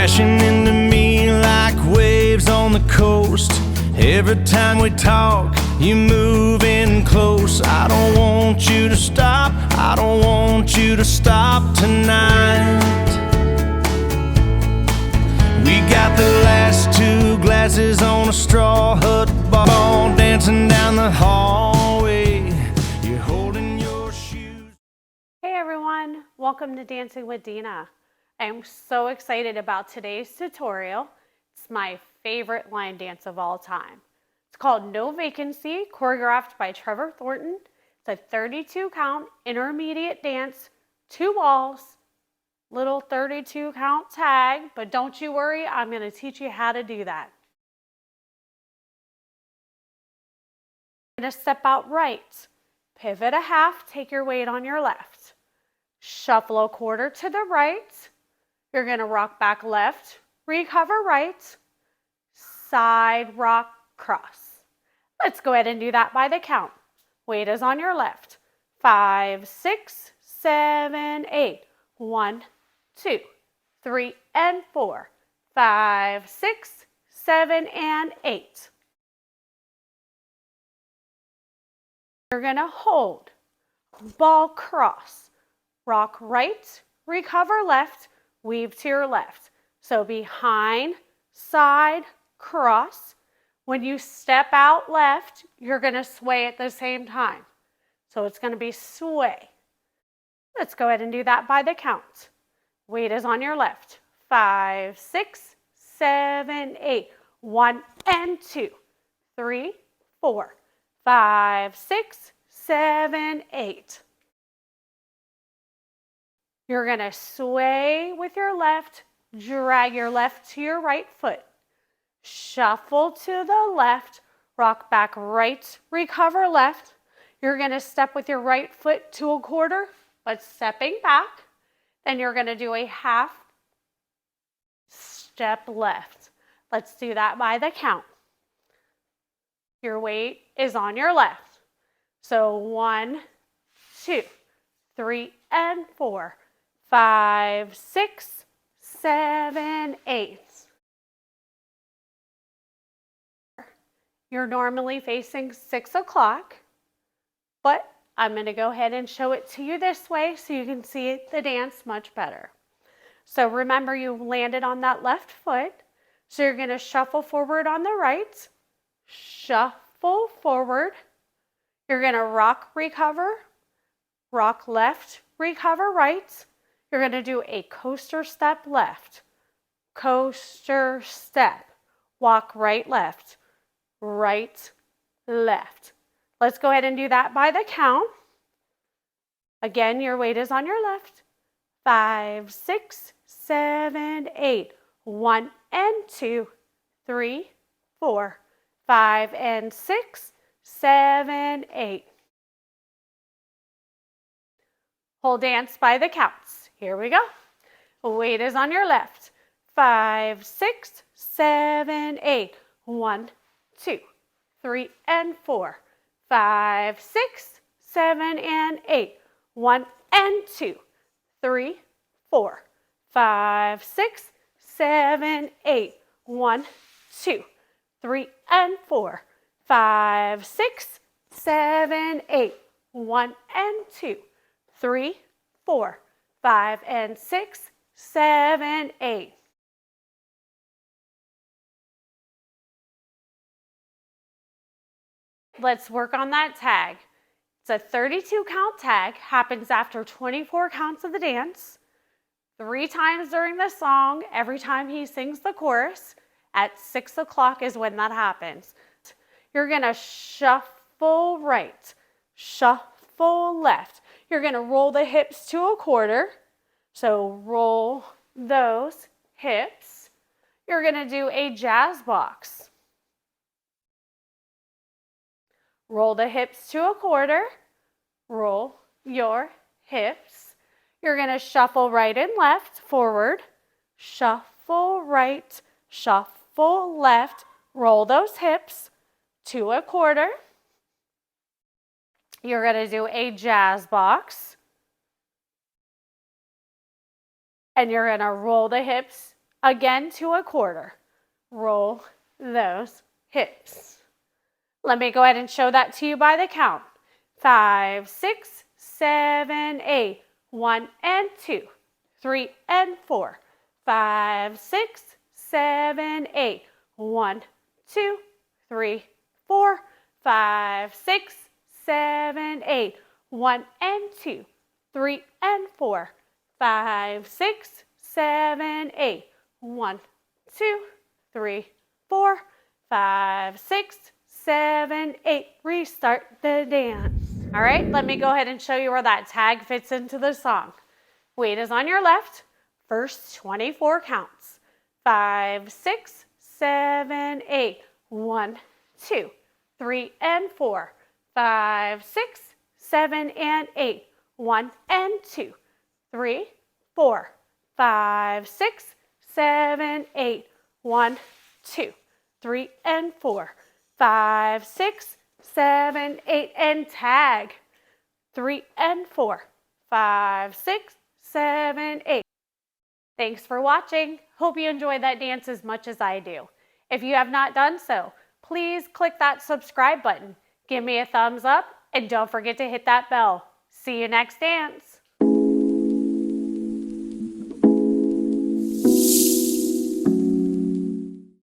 crashing into me like waves on the coast. Every time we talk, you move in close. I don't want you to stop, I don't want you to stop tonight. We got the last two glasses on a straw hut ball, dancing down the hallway. You're holding your shoes. Hey everyone, welcome to Dancing with Dina. I'm so excited about today's tutorial. It's my favorite line dance of all time. It's called No Vacancy, choreographed by Trevor Thornton. It's a 32 count intermediate dance, 2 walls, little 32 count tag, but don't you worry, I'm going to teach you how to do that. I'm going to step out right, pivot a half, take your weight on your left. Shuffle a quarter to the right. You're going to rock back left, recover right, side rock cross. Let's go ahead and do that by the count. Weight is on your left. 5, 6, 7, 8. 1, 2, 3, and 4. 5, 6, 7, and 8. You're going to hold, ball cross, rock right, recover left, weave to your left. So behind, side, cross. When you step out left, you're going to sway at the same time. So it's going to be sway. Let's go ahead and do that by the count. Weight is on your left. 5, 6, 7, 8. 1 and 2, 3, 4, 5, 6, 7, 8. You're going to sway with your left, drag your left to your right foot. Shuffle to the left, rock back right, recover left. You're going to step with your right foot to a quarter, but stepping back. Then you're going to do a half step left. Let's do that by the count. Your weight is on your left. So 1, 2, 3, and 4. 5, 6, 7, 8. You're normally facing 6 o'clock, but I'm going to go ahead and show it to you this way so you can see the dance much better. So remember, you landed on that left foot, so you're going to shuffle forward on the right, shuffle forward. You're going to rock, recover, rock left, recover right. You're going to do a coaster step left, coaster step, walk right, left, right, left. Let's go ahead and do that by the count. Again, your weight is on your left. 5, 6, 7, 8. 1 and 2, 3, 4, 5 and 6, 7, 8. Whole dance by the counts. Here we go. Weight is on your left. 5, 6, 7, 8. 1, 2, 3, and 4. 5, 6, 7, and 8. 1 and 2, 3, 4. 5, 6, 7, 8. 1, 2, 3, and 4. 5, 6, 7, 8. 1 and 2, 3, 4. 5 and 6, 7, 8. Let's work on that tag. It's a 32 count tag, happens after 24 counts of the dance, 3 times during the song, every time he sings the chorus. At 6 o'clock is when that happens. You're going to shuffle right, shuffle left. You're going to roll the hips to a quarter. So roll those hips. You're going to do a jazz box. Roll the hips to a quarter. Roll your hips. You're going to shuffle right and left, forward. Shuffle right, shuffle left. Roll those hips to a quarter. You're going to do a jazz box. And you're going to roll the hips Again to a quarter. Roll those hips. Let me go ahead and show that to you by the count. 5, 6, 7, 8. 1 and 2, 3 and 4, 5, 6, 7, 8. 1, 2, 3, 4, 5, 6, 7, 8. 1 and 2, 3 and 4, 5, 6, 7, 8. 1, 2, 3, 4, 5, 6, 7, 8. Restart the dance. All right, let me go ahead and show you where that tag fits into the song. Weight is on your left. First 24 counts. 5, 6, 7, 8. 1, 2, 3 and 4. 5, 6, 7 and 8. 1 and 2, 3, 4, 5, 6, 7, 8. 1, 2, 3 and 4. 5, 6, 7, 8, and tag. 3 and 4, 5, 6, 7, 8. Thanks for watching. Hope you enjoyed that dance as much as I do. If you have not done so, please click that subscribe button. Give me a thumbs up and don't forget to hit that bell. See you next dance.